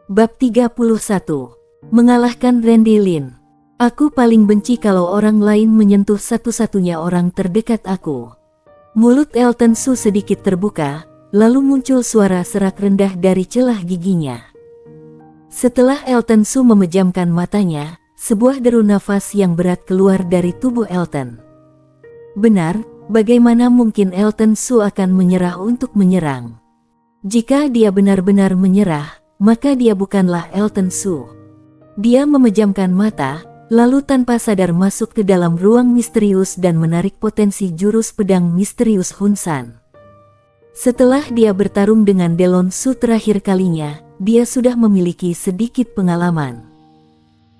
Bab 31. Mengalahkan Randy Lin. Aku paling benci kalau orang lain menyentuh satu-satunya orang terdekat aku. Mulut Elton Su sedikit terbuka, lalu muncul suara serak rendah dari celah giginya. Setelah Elton Su memejamkan matanya, sebuah deru nafas yang berat keluar dari tubuh Elton. Benar, bagaimana mungkin Elton Su akan menyerah untuk menyerang? Jika dia benar-benar menyerah, maka dia bukanlah Elton Su. Dia memejamkan mata, lalu tanpa sadar masuk ke dalam ruang misterius dan menarik potensi jurus pedang misterius Hun San. Setelah dia bertarung dengan Delon Su terakhir kalinya, dia sudah memiliki sedikit pengalaman.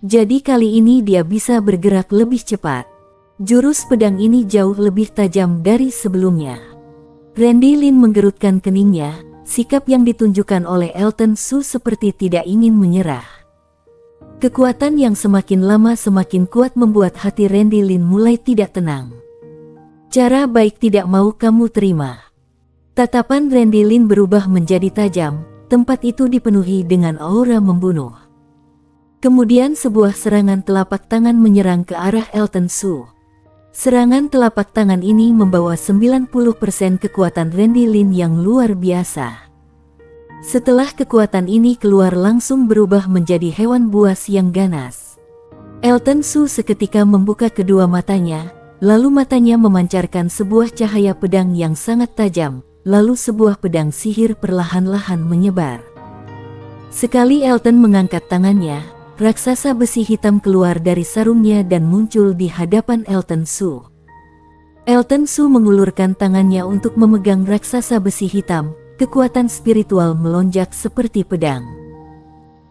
Jadi kali ini dia bisa bergerak lebih cepat. Jurus pedang ini jauh lebih tajam dari sebelumnya. Randy Lin menggerutkan keningnya, sikap yang ditunjukkan oleh Elton Su seperti tidak ingin menyerah. Kekuatan yang semakin lama semakin kuat membuat hati Randy Lin mulai tidak tenang. Cara baik tidak mau kamu terima. Tatapan Randy Lin berubah menjadi tajam, tempat itu dipenuhi dengan aura membunuh. Kemudian sebuah serangan telapak tangan menyerang ke arah Elton Su. Serangan telapak tangan ini membawa 90% kekuatan Randy Lin yang luar biasa. Setelah kekuatan ini keluar langsung berubah menjadi hewan buas yang ganas. Elton Su seketika membuka kedua matanya, lalu matanya memancarkan sebuah cahaya pedang yang sangat tajam, lalu sebuah pedang sihir perlahan-lahan menyebar. Sekali Elton mengangkat tangannya, raksasa besi hitam keluar dari sarungnya dan muncul di hadapan Elton Su. Elton Su mengulurkan tangannya untuk memegang raksasa besi hitam. Kekuatan spiritual melonjak seperti pedang.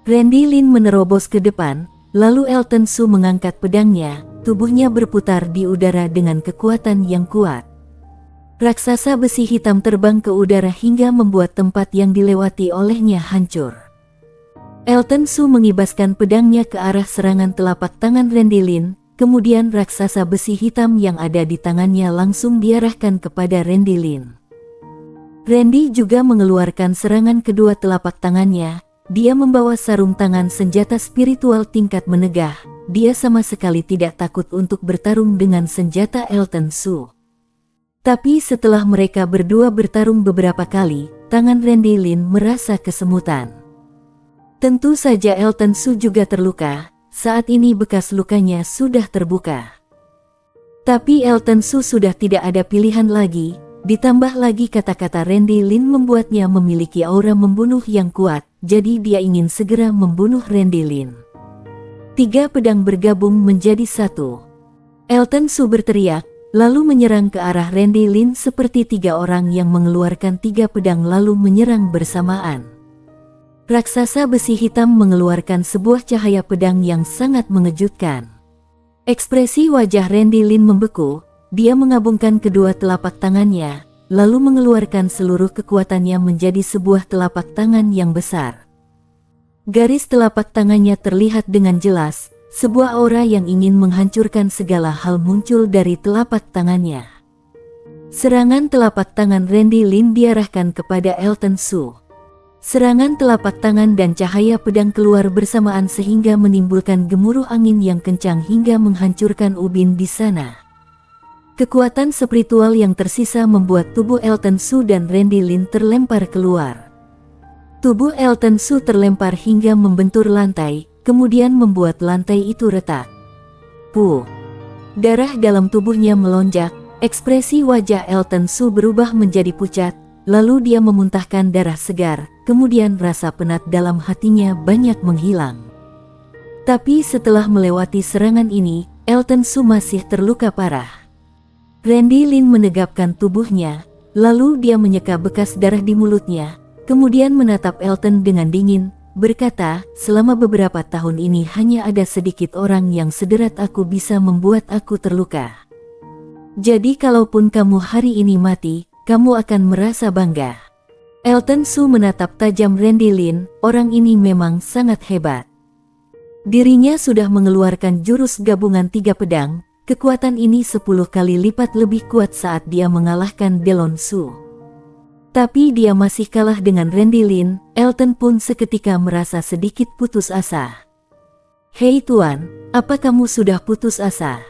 Randy Lin menerobos ke depan, lalu Elton Su mengangkat pedangnya, tubuhnya berputar di udara dengan kekuatan yang kuat. Raksasa besi hitam terbang ke udara hingga membuat tempat yang dilewati olehnya hancur. Elton Su mengibaskan pedangnya ke arah serangan telapak tangan Randy Lin, kemudian raksasa besi hitam yang ada di tangannya langsung diarahkan kepada Randy Lin. Randy juga mengeluarkan serangan kedua telapak tangannya. Dia membawa sarung tangan senjata spiritual tingkat menegah. Dia sama sekali tidak takut untuk bertarung dengan senjata Elton Su. Tapi setelah mereka berdua bertarung beberapa kali, tangan Randy Lin merasa kesemutan. Tentu saja Elton Su juga terluka. Saat ini bekas lukanya sudah terbuka. Tapi Elton Su sudah tidak ada pilihan lagi. Ditambah lagi kata-kata Randy Lin membuatnya memiliki aura membunuh yang kuat, jadi dia ingin segera membunuh Randy Lin. 3 pedang bergabung menjadi satu. Elton Su berteriak, lalu menyerang ke arah Randy Lin seperti 3 orang yang mengeluarkan 3 pedang lalu menyerang bersamaan. Raksasa besi hitam mengeluarkan sebuah cahaya pedang yang sangat mengejutkan. Ekspresi wajah Randy Lin membeku. Dia mengabungkan kedua telapak tangannya, lalu mengeluarkan seluruh kekuatannya menjadi sebuah telapak tangan yang besar. Garis telapak tangannya terlihat dengan jelas, sebuah aura yang ingin menghancurkan segala hal muncul dari telapak tangannya. Serangan telapak tangan Randy Lin diarahkan kepada Elton Su. Serangan telapak tangan dan cahaya pedang keluar bersamaan sehingga menimbulkan gemuruh angin yang kencang hingga menghancurkan ubin di sana. Kekuatan spiritual yang tersisa membuat tubuh Elton Su dan Randy Lin terlempar keluar. Tubuh Elton Su terlempar hingga membentur lantai, kemudian membuat lantai itu retak. Puh! Darah dalam tubuhnya melonjak, ekspresi wajah Elton Su berubah menjadi pucat, lalu dia memuntahkan darah segar, kemudian rasa penat dalam hatinya banyak menghilang. Tapi setelah melewati serangan ini, Elton Su masih terluka parah. Randy Lin menegapkan tubuhnya, lalu dia menyeka bekas darah di mulutnya, kemudian menatap Elton dengan dingin, berkata, selama beberapa tahun ini hanya ada sedikit orang yang sederat aku bisa membuat aku terluka. Jadi kalaupun kamu hari ini mati, kamu akan merasa bangga. Elton Su menatap tajam Randy Lin, orang ini memang sangat hebat. Dirinya sudah mengeluarkan jurus gabungan 3 pedang. Kekuatan ini 10 kali lipat lebih kuat saat dia mengalahkan Delon Su. Tapi dia masih kalah dengan Randy Lin. Elton pun seketika merasa sedikit putus asa. "Hei Tuan, apa kamu sudah putus asa?"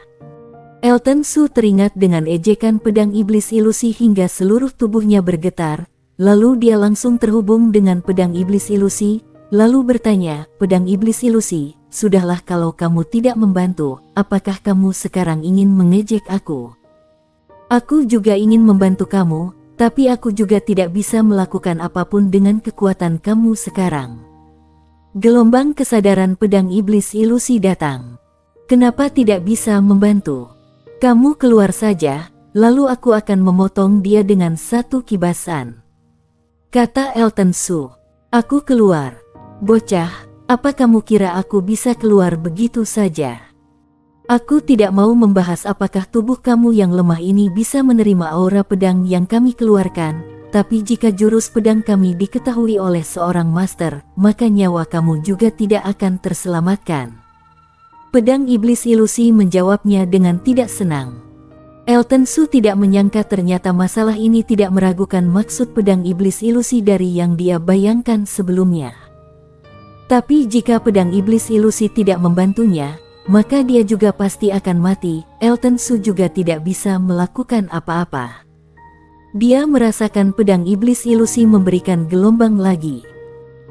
Elton Su teringat dengan ejekan pedang iblis ilusi hingga seluruh tubuhnya bergetar. Lalu dia langsung terhubung dengan pedang iblis ilusi, lalu bertanya, "Pedang iblis ilusi, sudahlah kalau kamu tidak membantu, apakah kamu sekarang ingin mengejek aku?" "Aku juga ingin membantu kamu, tapi aku juga tidak bisa melakukan apapun dengan kekuatan kamu sekarang." Gelombang kesadaran pedang iblis ilusi datang. "Kenapa tidak bisa membantu? Kamu keluar saja, lalu aku akan memotong dia dengan satu kibasan," kata Elton Su. "Aku keluar." "Bocah, apa kamu kira aku bisa keluar begitu saja? Aku tidak mau membahas apakah tubuh kamu yang lemah ini bisa menerima aura pedang yang kami keluarkan, tapi jika jurus pedang kami diketahui oleh seorang master, maka nyawa kamu juga tidak akan terselamatkan." Pedang iblis ilusi menjawabnya dengan tidak senang. Elton Su tidak menyangka ternyata masalah ini tidak meragukan maksud pedang iblis ilusi dari yang dia bayangkan sebelumnya. Tapi jika pedang iblis ilusi tidak membantunya, maka dia juga pasti akan mati. Elton Su juga tidak bisa melakukan apa-apa. Dia merasakan pedang iblis ilusi memberikan gelombang lagi.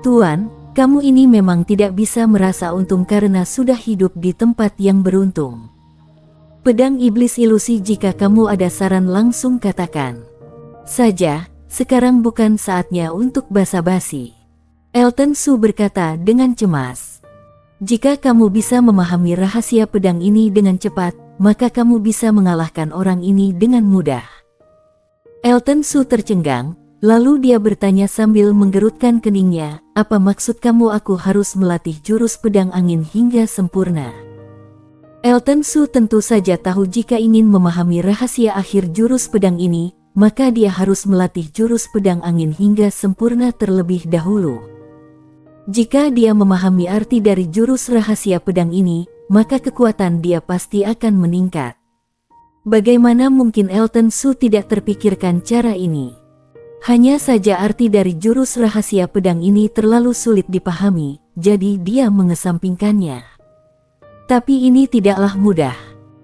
"Tuan, kamu ini memang tidak bisa merasa untung karena sudah hidup di tempat yang beruntung." Pedang iblis ilusi, "Jika kamu ada saran langsung katakan saja, sekarang bukan saatnya untuk basa-basi," Elton Su berkata dengan cemas. "Jika kamu bisa memahami rahasia pedang ini dengan cepat, maka kamu bisa mengalahkan orang ini dengan mudah." Elton Su tercengang, lalu dia bertanya sambil menggerutkan keningnya, "Apa maksud kamu aku harus melatih jurus pedang angin hingga sempurna?" Elton Su tentu saja tahu jika ingin memahami rahasia akhir jurus pedang ini, maka dia harus melatih jurus pedang angin hingga sempurna terlebih dahulu. Jika dia memahami arti dari jurus rahasia pedang ini, maka kekuatan dia pasti akan meningkat. Bagaimana mungkin Elton Su tidak terpikirkan cara ini? Hanya saja arti dari jurus rahasia pedang ini terlalu sulit dipahami, jadi dia mengesampingkannya. Tapi ini tidaklah mudah.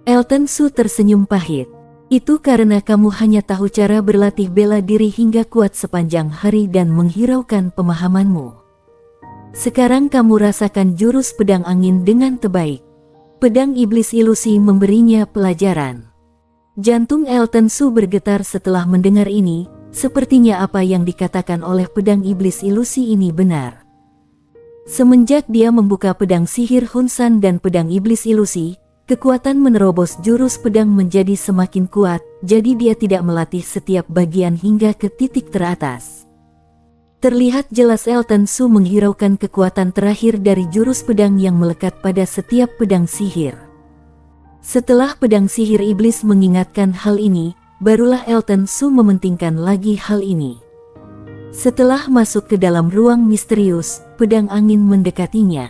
Elton Su tersenyum pahit. "Itu karena kamu hanya tahu cara berlatih bela diri hingga kuat sepanjang hari dan menghiraukan pemahamanmu. Sekarang kamu rasakan jurus pedang angin dengan terbaik." Pedang iblis ilusi memberinya pelajaran. Jantung Elton Su bergetar setelah mendengar ini. Sepertinya apa yang dikatakan oleh pedang iblis ilusi ini benar. Semenjak dia membuka pedang sihir Hunsan dan pedang iblis ilusi, kekuatan menerobos jurus pedang menjadi semakin kuat, jadi dia tidak melatih setiap bagian hingga ke titik teratas. Terlihat jelas Elton Su menghiraukan kekuatan terakhir dari jurus pedang yang melekat pada setiap pedang sihir. Setelah pedang sihir iblis mengingatkan hal ini, barulah Elton Su mementingkan lagi hal ini. Setelah masuk ke dalam ruang misterius, pedang angin mendekatinya.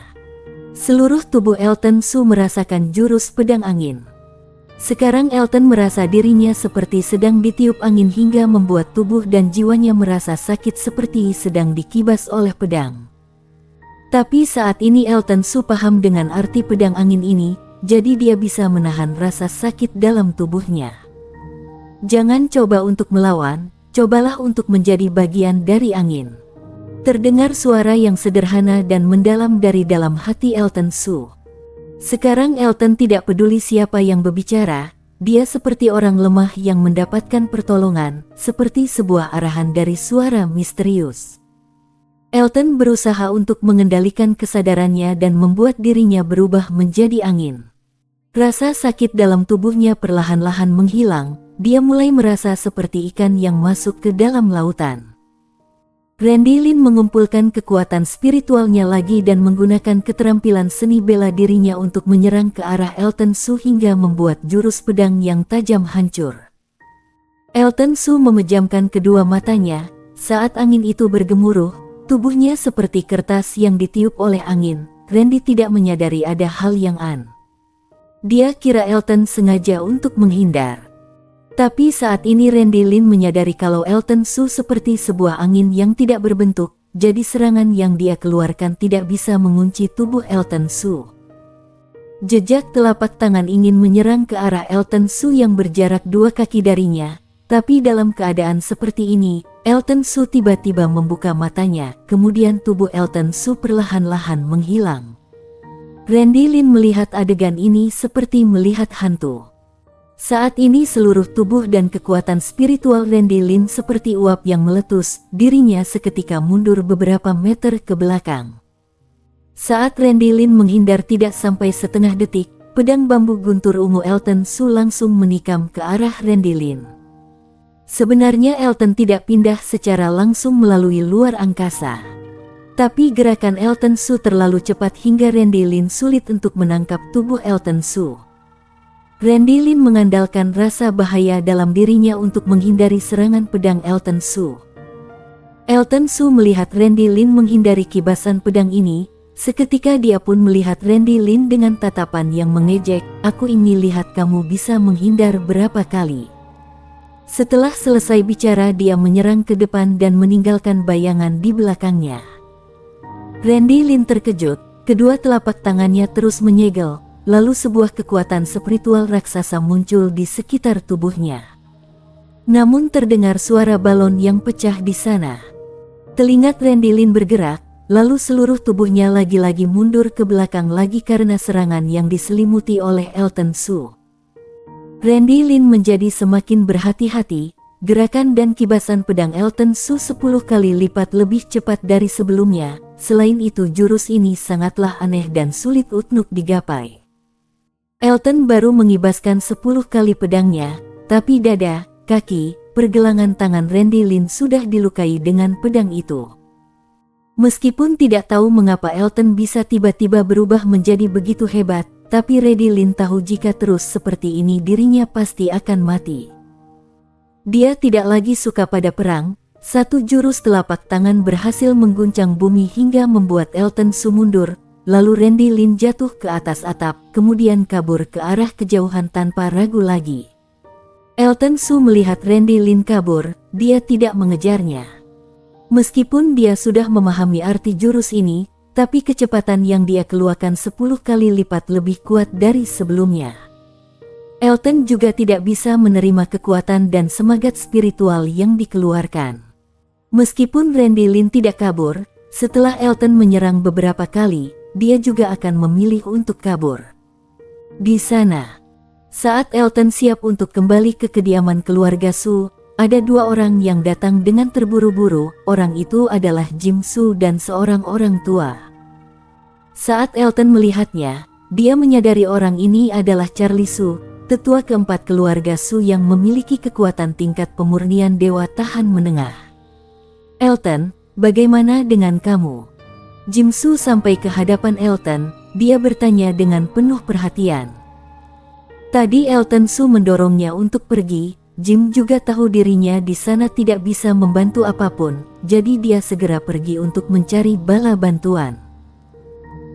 Seluruh tubuh Elton Su merasakan jurus pedang angin. Sekarang Elton merasa dirinya seperti sedang ditiup angin hingga membuat tubuh dan jiwanya merasa sakit seperti sedang dikibas oleh pedang. Tapi saat ini Elton Su paham dengan arti pedang angin ini, jadi dia bisa menahan rasa sakit dalam tubuhnya. Jangan coba untuk melawan, cobalah untuk menjadi bagian dari angin. Terdengar suara yang sederhana dan mendalam dari dalam hati Elton Su. Sekarang Elton tidak peduli siapa yang berbicara, dia seperti orang lemah yang mendapatkan pertolongan, seperti sebuah arahan dari suara misterius. Elton berusaha untuk mengendalikan kesadarannya dan membuat dirinya berubah menjadi angin. Rasa sakit dalam tubuhnya perlahan-lahan menghilang, dia mulai merasa seperti ikan yang masuk ke dalam lautan. Randy Lin mengumpulkan kekuatan spiritualnya lagi dan menggunakan keterampilan seni bela dirinya untuk menyerang ke arah Elton Su hingga membuat jurus pedang yang tajam hancur. Elton Su memejamkan kedua matanya, saat angin itu bergemuruh, tubuhnya seperti kertas yang ditiup oleh angin. Randy tidak menyadari ada hal yang aneh. Dia kira Elton sengaja untuk menghindar. Tapi saat ini Randy Lin menyadari kalau Elton Su seperti sebuah angin yang tidak berbentuk, jadi serangan yang dia keluarkan tidak bisa mengunci tubuh Elton Su. Jejak telapak tangan ingin menyerang ke arah Elton Su yang berjarak 2 kaki darinya, tapi dalam keadaan seperti ini, Elton Su tiba-tiba membuka matanya, kemudian tubuh Elton Su perlahan-lahan menghilang. Randy Lin melihat adegan ini seperti melihat hantu. Saat ini seluruh tubuh dan kekuatan spiritual Randy Lin seperti uap yang meletus, dirinya seketika mundur beberapa meter ke belakang. Saat Randy Lin menghindar tidak sampai setengah detik, pedang bambu guntur ungu Elton Su langsung menikam ke arah Randy Lin. Sebenarnya Elton tidak pindah secara langsung melalui luar angkasa. Tapi gerakan Elton Su terlalu cepat hingga Randy Lin sulit untuk menangkap tubuh Elton Su. Randy Lin mengandalkan rasa bahaya dalam dirinya untuk menghindari serangan pedang Elton Su. Elton Su melihat Randy Lin menghindari kibasan pedang ini, seketika dia pun melihat Randy Lin dengan tatapan yang mengejek, "Aku ingin lihat kamu bisa menghindar berapa kali." Setelah selesai bicara dia menyerang ke depan dan meninggalkan bayangan di belakangnya. Randy Lin terkejut, kedua telapak tangannya terus menyegel. Lalu sebuah kekuatan spiritual raksasa muncul di sekitar tubuhnya. Namun terdengar suara balon yang pecah di sana. Telinga Randy Lin bergerak, lalu seluruh tubuhnya lagi-lagi mundur ke belakang lagi karena serangan yang diselimuti oleh Elton Su. Randy Lin menjadi semakin berhati-hati, gerakan dan kibasan pedang Elton Su 10 kali lipat lebih cepat dari sebelumnya. Selain itu jurus ini sangatlah aneh dan sulit untuk digapai. Elton baru mengibaskan 10 kali pedangnya, tapi dada, kaki, pergelangan tangan Randy Lin sudah dilukai dengan pedang itu. Meskipun tidak tahu mengapa Elton bisa tiba-tiba berubah menjadi begitu hebat, tapi Randy Lin tahu jika terus seperti ini dirinya pasti akan mati. Dia tidak lagi suka pada perang, satu jurus telapak tangan berhasil mengguncang bumi hingga membuat Elton Su mundur. Lalu Randy Lin jatuh ke atas atap, kemudian kabur ke arah kejauhan tanpa ragu lagi. Elton Su melihat Randy Lin kabur, dia tidak mengejarnya. Meskipun dia sudah memahami arti jurus ini, tapi kecepatan yang dia keluarkan 10 kali lipat lebih kuat dari sebelumnya. Elton juga tidak bisa menerima kekuatan dan semangat spiritual yang dikeluarkan. Meskipun Randy Lin tidak kabur, setelah Elton menyerang beberapa kali, dia juga akan memilih untuk kabur. Di sana, saat Elton siap untuk kembali ke kediaman keluarga Su, ada 2 orang yang datang dengan terburu-buru. Orang itu adalah Jim Su dan seorang orang tua. Saat Elton melihatnya, dia menyadari orang ini adalah Charlie Su, tetua keempat keluarga Su yang memiliki kekuatan tingkat pemurnian dewa tahan menengah. "Elton, bagaimana dengan kamu?" Jim Su sampai ke hadapan Elton, dia bertanya dengan penuh perhatian. Tadi Elton Su mendorongnya untuk pergi, Jim juga tahu dirinya di sana tidak bisa membantu apapun, jadi dia segera pergi untuk mencari bala bantuan.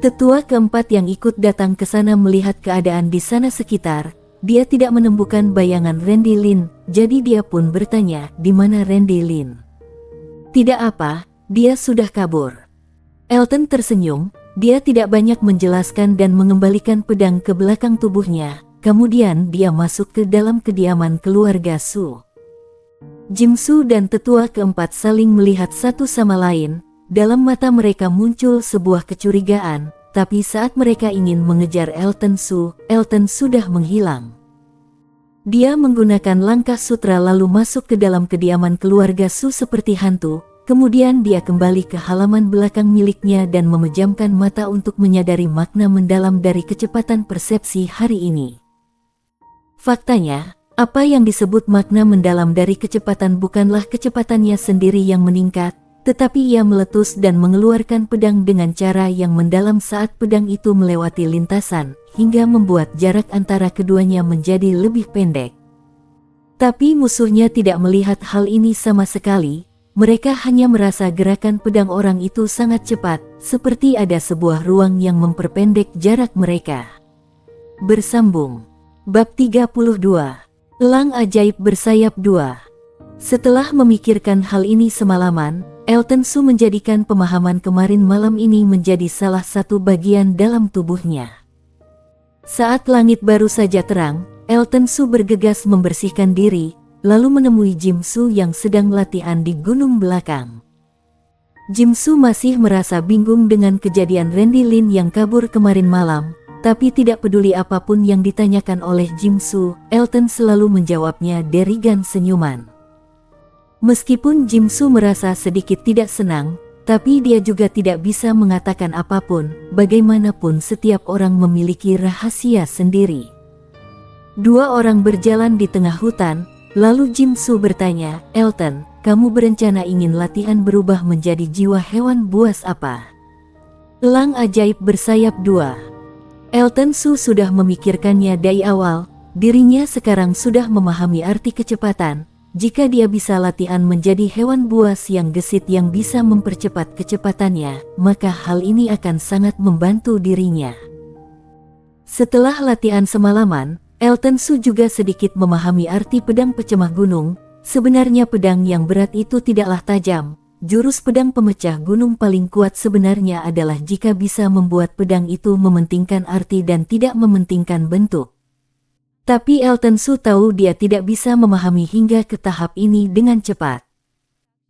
Tetua keempat yang ikut datang ke sana melihat keadaan di sana sekitar, dia tidak menemukan bayangan Randy Lin, jadi dia pun bertanya, "Di mana Randy Lin?" "Tidak apa, dia sudah kabur." Elton tersenyum, dia tidak banyak menjelaskan dan mengembalikan pedang ke belakang tubuhnya, kemudian dia masuk ke dalam kediaman keluarga Su. Jim Su dan tetua keempat saling melihat satu sama lain, dalam mata mereka muncul sebuah kecurigaan, tapi saat mereka ingin mengejar Elton Su sudah menghilang. Dia menggunakan langkah sutra lalu masuk ke dalam kediaman keluarga Su seperti hantu. Kemudian dia kembali ke halaman belakang miliknya dan memejamkan mata untuk menyadari makna mendalam dari kecepatan persepsi hari ini. Faktanya, apa yang disebut makna mendalam dari kecepatan bukanlah kecepatannya sendiri yang meningkat, tetapi ia meletus dan mengeluarkan pedang dengan cara yang mendalam saat pedang itu melewati lintasan, hingga membuat jarak antara keduanya menjadi lebih pendek. Tapi musuhnya tidak melihat hal ini sama sekali. Mereka hanya merasa gerakan pedang orang itu sangat cepat, seperti ada sebuah ruang yang memperpendek jarak mereka. Bersambung. Bab 32. Elang ajaib bersayap 2. Setelah memikirkan hal ini semalaman, Elton Su menjadikan pemahaman kemarin malam ini menjadi salah satu bagian dalam tubuhnya. Saat langit baru saja terang, Elton Su bergegas membersihkan diri, lalu menemui Jim Su yang sedang latihan di gunung belakang. Jim Su masih merasa bingung dengan kejadian Randy Lin yang kabur kemarin malam. Tapi tidak peduli apapun yang ditanyakan oleh Jim Su, Elton selalu menjawabnya dengan senyuman. Meskipun Jim Su merasa sedikit tidak senang, tapi dia juga tidak bisa mengatakan apapun. Bagaimanapun setiap orang memiliki rahasia sendiri. Dua orang berjalan di tengah hutan, lalu Jim Su bertanya, "Elton, kamu berencana ingin latihan berubah menjadi jiwa hewan buas apa?" Elang ajaib bersayap 2. Elton Su sudah memikirkannya dari awal, dirinya sekarang sudah memahami arti kecepatan. Jika dia bisa latihan menjadi hewan buas yang gesit yang bisa mempercepat kecepatannya, maka hal ini akan sangat membantu dirinya. Setelah latihan semalaman, Elton Su juga sedikit memahami arti pedang pecemah gunung. Sebenarnya pedang yang berat itu tidaklah tajam. Jurus pedang pemecah gunung paling kuat sebenarnya adalah jika bisa membuat pedang itu mementingkan arti dan tidak mementingkan bentuk. Tapi Elton Su tahu dia tidak bisa memahami hingga ke tahap ini dengan cepat.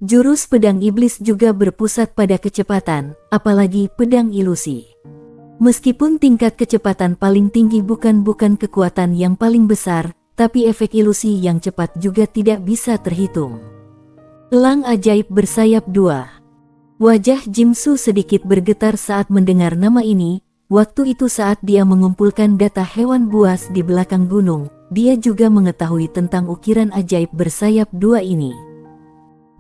Jurus pedang iblis juga berpusat pada kecepatan, apalagi pedang ilusi. Meskipun tingkat kecepatan paling tinggi bukan kekuatan yang paling besar, tapi efek ilusi yang cepat juga tidak bisa terhitung. Elang ajaib bersayap 2. Wajah Jim Su sedikit bergetar saat mendengar nama ini. Waktu itu saat dia mengumpulkan data hewan buas di belakang gunung, dia juga mengetahui tentang ukiran ajaib bersayap 2 ini.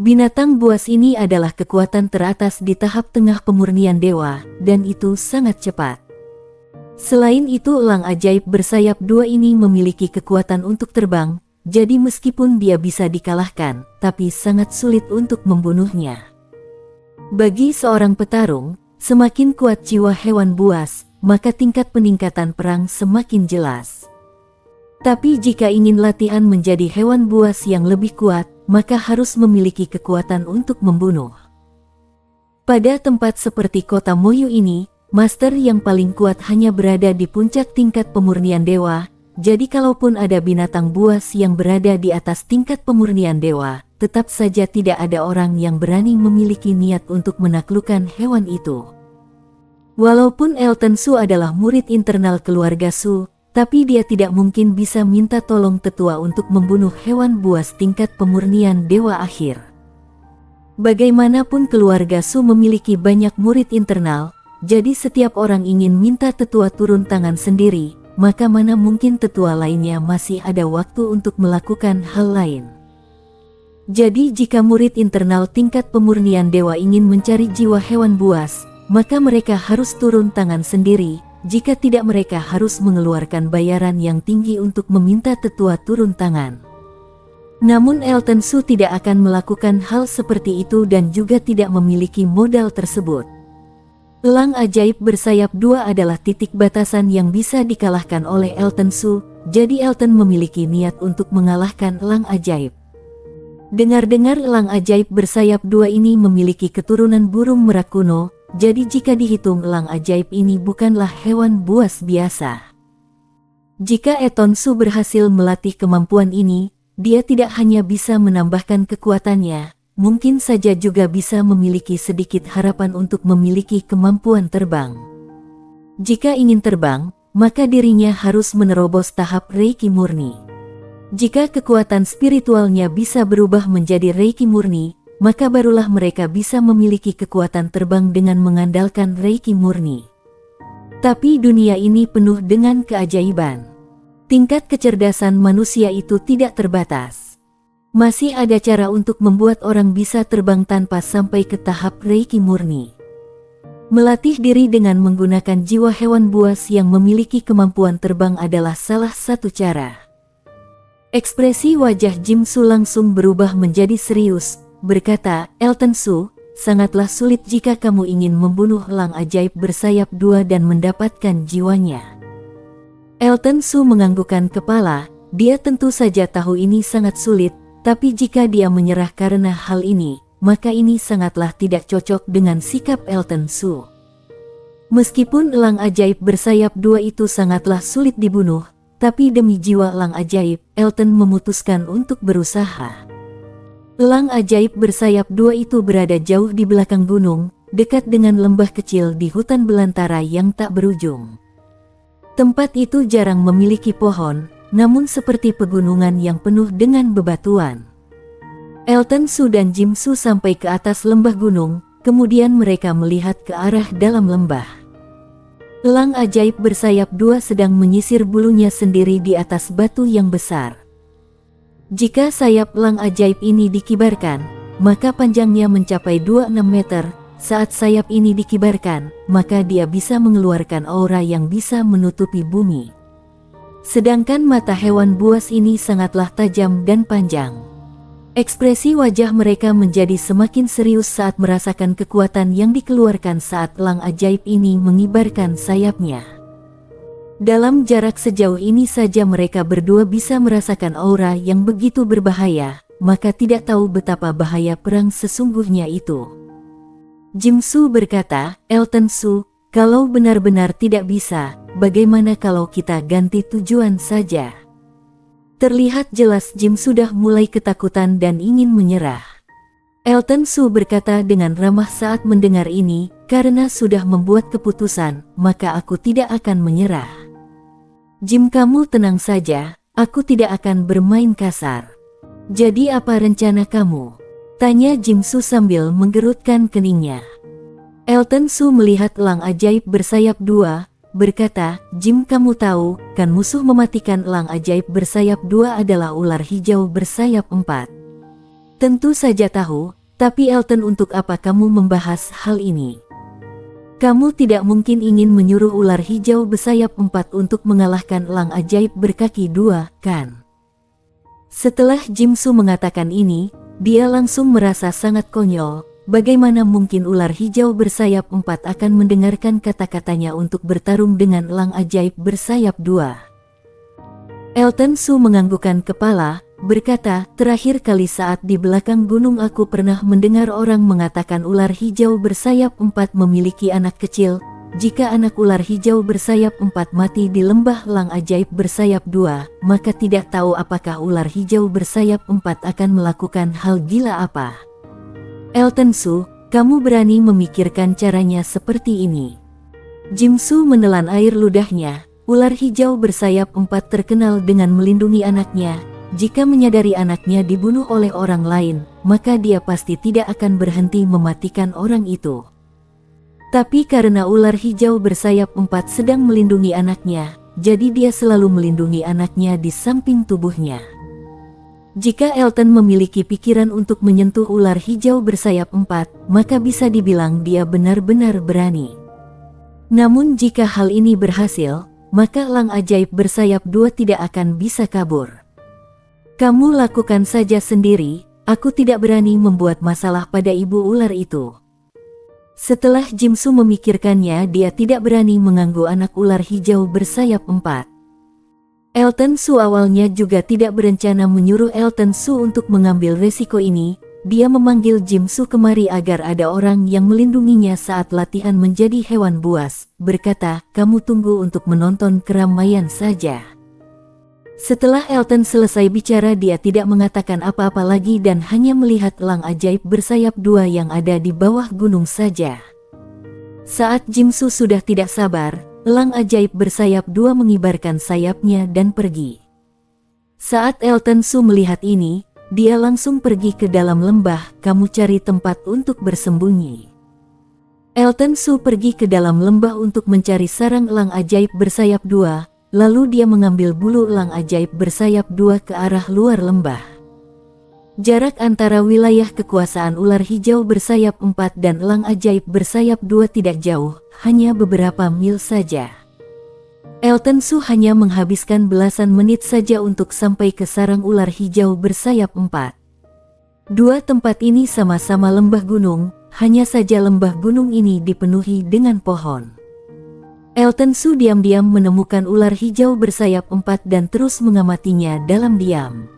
Binatang buas ini adalah kekuatan teratas di tahap tengah pemurnian dewa, dan itu sangat cepat. Selain itu, elang ajaib bersayap 2 ini memiliki kekuatan untuk terbang. Jadi meskipun dia bisa dikalahkan, tapi sangat sulit untuk membunuhnya. Bagi seorang petarung, semakin kuat jiwa hewan buas, maka tingkat peningkatan perang semakin jelas. Tapi jika ingin latihan menjadi hewan buas yang lebih kuat, maka harus memiliki kekuatan untuk membunuh. Pada tempat seperti kota Moyu ini, master yang paling kuat hanya berada di puncak tingkat pemurnian dewa. Jadi kalaupun ada binatang buas yang berada di atas tingkat pemurnian dewa, tetap saja tidak ada orang yang berani memiliki niat untuk menaklukkan hewan itu. Walaupun Elton Su adalah murid internal keluarga Su, tapi dia tidak mungkin bisa minta tolong tetua untuk membunuh hewan buas tingkat pemurnian dewa akhir. Bagaimanapun keluarga Su memiliki banyak murid internal, jadi setiap orang ingin minta tetua turun tangan sendiri. Maka mana mungkin tetua lainnya masih ada waktu untuk melakukan hal lain. Jadi jika murid internal tingkat pemurnian dewa ingin mencari jiwa hewan buas, maka mereka harus turun tangan sendiri. Jika tidak, mereka harus mengeluarkan bayaran yang tinggi untuk meminta tetua turun tangan. Namun Elton Su tidak akan melakukan hal seperti itu dan juga tidak memiliki modal tersebut. Elang ajaib bersayap 2 adalah titik batasan yang bisa dikalahkan oleh Elton Su, jadi Elton memiliki niat untuk mengalahkan elang ajaib. Dengar-dengar elang ajaib bersayap 2 ini memiliki keturunan burung merak kuno, jadi jika dihitung elang ajaib ini bukanlah hewan buas biasa. Jika Elton Su berhasil melatih kemampuan ini, dia tidak hanya bisa menambahkan kekuatannya, mungkin saja juga bisa memiliki sedikit harapan untuk memiliki kemampuan terbang. Jika ingin terbang, maka dirinya harus menerobos tahap Reiki murni. Jika kekuatan spiritualnya bisa berubah menjadi Reiki murni, maka barulah mereka bisa memiliki kekuatan terbang dengan mengandalkan Reiki murni. Tapi dunia ini penuh dengan keajaiban. Tingkat kecerdasan manusia itu tidak terbatas. Masih ada cara untuk membuat orang bisa terbang tanpa sampai ke tahap Reiki murni. Melatih diri dengan menggunakan jiwa hewan buas yang memiliki kemampuan terbang adalah salah satu cara. Ekspresi wajah Jim Su langsung berubah menjadi serius, berkata, "Elton Su, sangatlah sulit jika kamu ingin membunuh elang ajaib bersayap 2 dan mendapatkan jiwanya." Elton Su menganggukkan kepala. Dia tentu saja tahu ini sangat sulit, tapi jika dia menyerah karena hal ini, maka ini sangatlah tidak cocok dengan sikap Elton Su. Meskipun elang ajaib bersayap dua itu sangatlah sulit dibunuh, tapi demi jiwa elang ajaib, Elton memutuskan untuk berusaha. Elang ajaib bersayap dua itu berada jauh di belakang gunung, dekat dengan lembah kecil di hutan belantara yang tak berujung. Tempat itu jarang memiliki pohon, namun seperti pegunungan yang penuh dengan bebatuan. Elton Su dan Jim Su sampai ke atas lembah gunung, kemudian mereka melihat ke arah dalam lembah. Elang ajaib bersayap dua sedang menyisir bulunya sendiri di atas batu yang besar. Jika sayap elang ajaib ini dikibarkan, maka panjangnya mencapai 26 meter. Saat sayap ini dikibarkan, maka dia bisa mengeluarkan aura yang bisa menutupi bumi. Sedangkan mata hewan buas ini sangatlah tajam dan panjang. Ekspresi wajah mereka menjadi semakin serius saat merasakan kekuatan yang dikeluarkan saat elang ajaib ini mengibarkan sayapnya. Dalam jarak sejauh ini saja mereka berdua bisa merasakan aura yang begitu berbahaya, maka tidak tahu betapa bahaya perang sesungguhnya itu. Jim Su berkata, "Elton Su, kalau benar-benar tidak bisa, bagaimana kalau kita ganti tujuan saja?" Terlihat jelas Jim sudah mulai ketakutan dan ingin menyerah. Elton Su berkata dengan ramah saat mendengar ini, "Karena sudah membuat keputusan, maka aku tidak akan menyerah. Jim, kamu tenang saja, aku tidak akan bermain kasar. Jadi apa rencana kamu?" tanya Jim Su sambil menggerutkan keningnya. Elton Su melihat elang ajaib bersayap dua, berkata, "Jim, kamu tahu, kan musuh mematikan elang ajaib bersayap dua adalah ular hijau bersayap empat." "Tentu saja tahu, tapi Elton, untuk apa kamu membahas hal ini? Kamu tidak mungkin ingin menyuruh ular hijau bersayap empat untuk mengalahkan elang ajaib berkaki dua, kan?" Setelah Jim Su mengatakan ini, dia langsung merasa sangat konyol. Bagaimana mungkin ular hijau bersayap empat akan mendengarkan kata-katanya untuk bertarung dengan elang ajaib bersayap dua? Elton Su menganggukkan kepala, berkata, "Terakhir kali saat di belakang gunung aku pernah mendengar orang mengatakan ular hijau bersayap empat memiliki anak kecil. Jika anak ular hijau bersayap empat mati di lembah elang ajaib bersayap dua, maka tidak tahu apakah ular hijau bersayap empat akan melakukan hal gila apa. Elton Su, kamu berani memikirkan caranya seperti ini?" Jim Su menelan air ludahnya. Ular hijau bersayap empat terkenal dengan melindungi anaknya. Jika menyadari anaknya dibunuh oleh orang lain, maka dia pasti tidak akan berhenti mematikan orang itu. Tapi karena ular hijau bersayap empat sedang melindungi anaknya, jadi dia selalu melindungi anaknya di samping tubuhnya. Jika Elton memiliki pikiran untuk menyentuh ular hijau bersayap empat, maka bisa dibilang dia benar-benar berani. Namun jika hal ini berhasil, maka elang ajaib bersayap dua tidak akan bisa kabur. "Kamu lakukan saja sendiri, aku tidak berani membuat masalah pada ibu ular itu." Setelah Jim Su memikirkannya, dia tidak berani mengganggu anak ular hijau bersayap empat. Elton Su awalnya juga tidak berencana menyuruh Elton Su untuk mengambil resiko ini. Dia memanggil Jim Su kemari agar ada orang yang melindunginya saat latihan menjadi hewan buas, berkata, "Kamu tunggu untuk menonton keramaian saja." Setelah Elton selesai bicara, dia tidak mengatakan apa-apa lagi dan hanya melihat elang ajaib bersayap dua yang ada di bawah gunung saja. Saat Jim Su sudah tidak sabar, elang ajaib bersayap dua mengibarkan sayapnya dan pergi. Saat Elton Su melihat ini, dia langsung pergi ke dalam lembah. "Kamu cari tempat untuk bersembunyi." Elton Su pergi ke dalam lembah untuk mencari sarang elang ajaib bersayap dua. Lalu dia mengambil bulu elang ajaib bersayap dua ke arah luar lembah. Jarak antara wilayah kekuasaan ular hijau bersayap empat dan elang ajaib bersayap dua tidak jauh, hanya beberapa mil saja. Elton Su hanya menghabiskan belasan menit saja untuk sampai ke sarang ular hijau bersayap empat. Dua tempat ini sama-sama lembah gunung, hanya saja lembah gunung ini dipenuhi dengan pohon. Elton Su diam-diam menemukan ular hijau bersayap 4 dan terus mengamatinya dalam diam.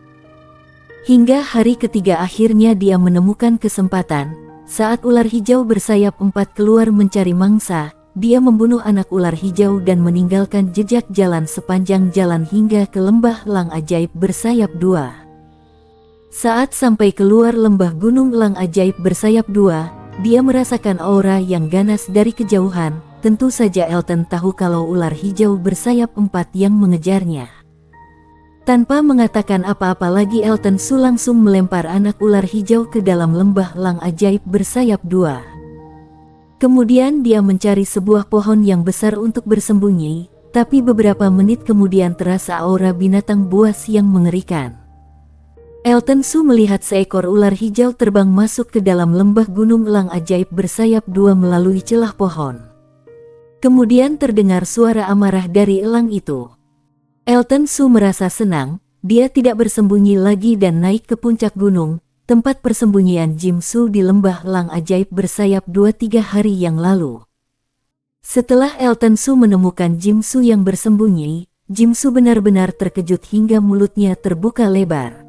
Hingga hari ketiga akhirnya dia menemukan kesempatan. Saat ular hijau bersayap 4 keluar mencari mangsa, dia membunuh anak ular hijau dan meninggalkan jejak jalan sepanjang jalan hingga ke lembah Lang Ajaib bersayap 2. Saat sampai keluar lembah Gunung Lang Ajaib bersayap 2, dia merasakan aura yang ganas dari kejauhan. Tentu saja Elton tahu kalau ular hijau bersayap 4 yang mengejarnya. Tanpa mengatakan apa-apa lagi, Elton Su langsung melempar anak ular hijau ke dalam lembah Lang Ajaib bersayap 2. Kemudian dia mencari sebuah pohon yang besar untuk bersembunyi, tapi beberapa menit kemudian terasa aura binatang buas yang mengerikan. Elton Su melihat seekor ular hijau terbang masuk ke dalam lembah Gunung Lang Ajaib bersayap 2 melalui celah pohon. Kemudian terdengar suara amarah dari elang itu. Elton Su merasa senang, dia tidak bersembunyi lagi dan naik ke puncak gunung, tempat persembunyian Jim Su di lembah Lang Ajaib bersayap 2-3 hari yang lalu. Setelah Elton Su menemukan Jim Su yang bersembunyi, Jim Su benar-benar terkejut hingga mulutnya terbuka lebar.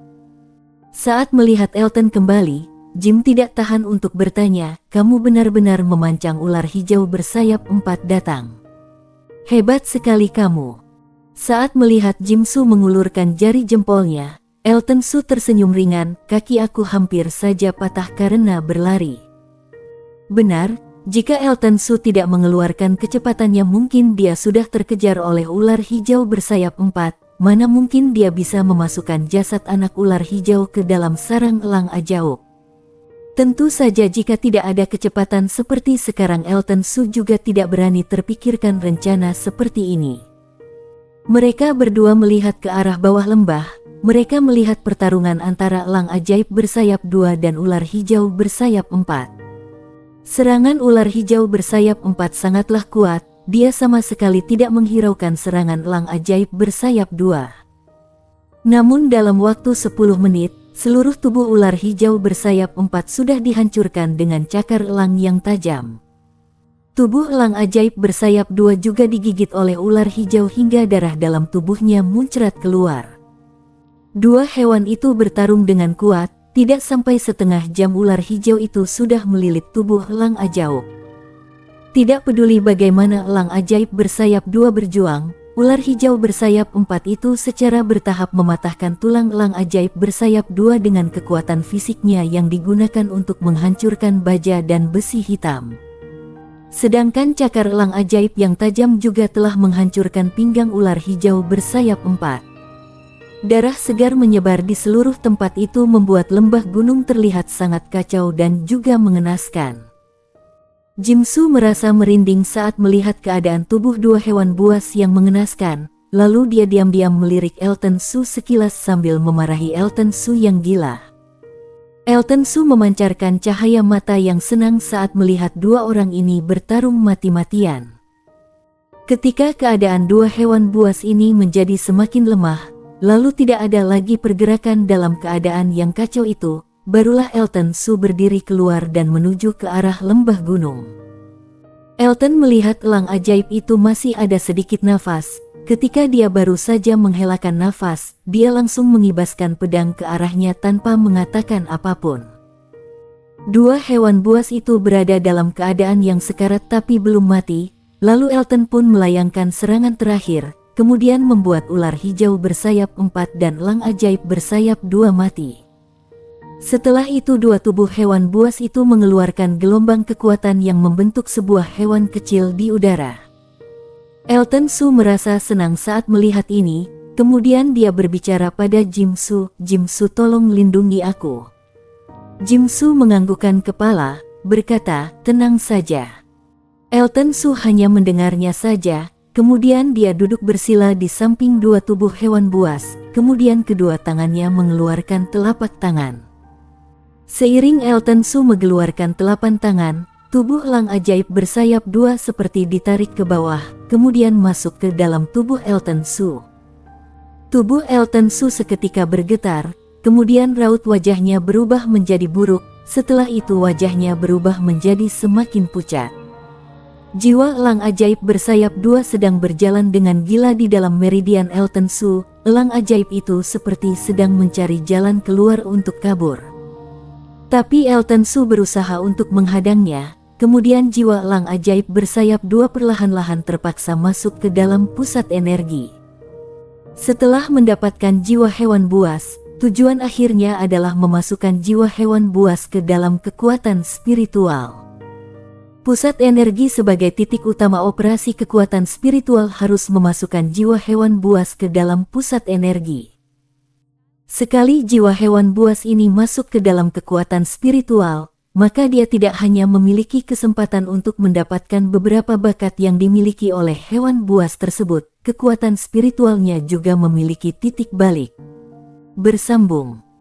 Saat melihat Elton kembali, Jim tidak tahan untuk bertanya, "Kamu benar-benar memancang ular hijau bersayap 4 datang. Hebat sekali kamu." Saat melihat Jim Su mengulurkan jari jempolnya, Elton Su tersenyum ringan, "Kaki aku hampir saja patah karena berlari." Benar, jika Elton Su tidak mengeluarkan kecepatannya mungkin dia sudah terkejar oleh ular hijau bersayap 4. Mana mungkin dia bisa memasukkan jasad anak ular hijau ke dalam sarang Lang Ajaib. Tentu saja jika tidak ada kecepatan seperti sekarang Elton Su juga tidak berani terpikirkan rencana seperti ini. Mereka berdua melihat ke arah bawah lembah, mereka melihat pertarungan antara Lang Ajaib bersayap 2 dan ular hijau bersayap 4. Serangan ular hijau bersayap 4 sangatlah kuat, dia sama sekali tidak menghiraukan serangan Lang Ajaib bersayap 2. Namun dalam waktu 10 menit, seluruh tubuh ular hijau bersayap 4 sudah dihancurkan dengan cakar elang yang tajam. Tubuh Lang Ajaib bersayap 2 juga digigit oleh ular hijau hingga darah dalam tubuhnya muncrat keluar. Dua hewan itu bertarung dengan kuat, tidak sampai setengah jam ular hijau itu sudah melilit tubuh Lang Ajaib. Tidak peduli bagaimana Lang Ajaib bersayap 2 berjuang, ular hijau bersayap 4 itu secara bertahap mematahkan tulang Lang Ajaib bersayap 2 dengan kekuatan fisiknya yang digunakan untuk menghancurkan baja dan besi hitam. Sedangkan cakar Lang Ajaib yang tajam juga telah menghancurkan pinggang ular hijau bersayap 4. Darah segar menyebar di seluruh tempat itu membuat lembah gunung terlihat sangat kacau dan juga mengenaskan. Jim Su merasa merinding saat melihat keadaan tubuh dua hewan buas yang mengenaskan, lalu dia diam-diam melirik Elton Su sekilas sambil memarahi Elton Su yang gila. Elton Su memancarkan cahaya mata yang senang saat melihat dua orang ini bertarung mati-matian. Ketika keadaan dua hewan buas ini menjadi semakin lemah, lalu tidak ada lagi pergerakan dalam keadaan yang kacau itu, barulah Elton Su berdiri keluar dan menuju ke arah lembah gunung. Elton melihat Lang Ajaib itu masih ada sedikit nafas. Ketika dia baru saja menghelakan nafas, dia langsung mengibaskan pedang ke arahnya tanpa mengatakan apapun. Dua hewan buas itu berada dalam keadaan yang sekarat tapi belum mati, lalu Elton pun melayangkan serangan terakhir, kemudian membuat ular hijau bersayap 4 dan Lang Ajaib bersayap 2 mati. Setelah itu dua tubuh hewan buas itu mengeluarkan gelombang kekuatan yang membentuk sebuah hewan kecil di udara. Elton Su merasa senang saat melihat ini, kemudian dia berbicara pada Jim Su, "Jim Su, tolong lindungi aku." Jim Su menganggukkan kepala, berkata, "Tenang saja." Elton Su hanya mendengarnya saja, kemudian dia duduk bersila di samping dua tubuh hewan buas, kemudian kedua tangannya mengeluarkan telapak tangan. Seiring Elton Su mengeluarkan telapak tangan, tubuh Lang Ajaib bersayap 2 seperti ditarik ke bawah, kemudian masuk ke dalam tubuh Elton Su. Tubuh Elton Su seketika bergetar, kemudian raut wajahnya berubah menjadi buruk, setelah itu wajahnya berubah menjadi semakin pucat. Jiwa elang ajaib bersayap dua sedang berjalan dengan gila di dalam meridian Elton Su. Elang ajaib itu seperti sedang mencari jalan keluar untuk kabur. Tapi Elton Su berusaha untuk menghadangnya. Kemudian jiwa elang ajaib bersayap dua perlahan-lahan terpaksa masuk ke dalam pusat energi. Setelah mendapatkan jiwa hewan buas, tujuan akhirnya adalah memasukkan jiwa hewan buas ke dalam kekuatan spiritual. Pusat energi sebagai titik utama operasi kekuatan spiritual harus memasukkan jiwa hewan buas ke dalam pusat energi. Sekali jiwa hewan buas ini masuk ke dalam kekuatan spiritual, maka dia tidak hanya memiliki kesempatan untuk mendapatkan beberapa bakat yang dimiliki oleh hewan buas tersebut, kekuatan spiritualnya juga memiliki titik balik. Bersambung.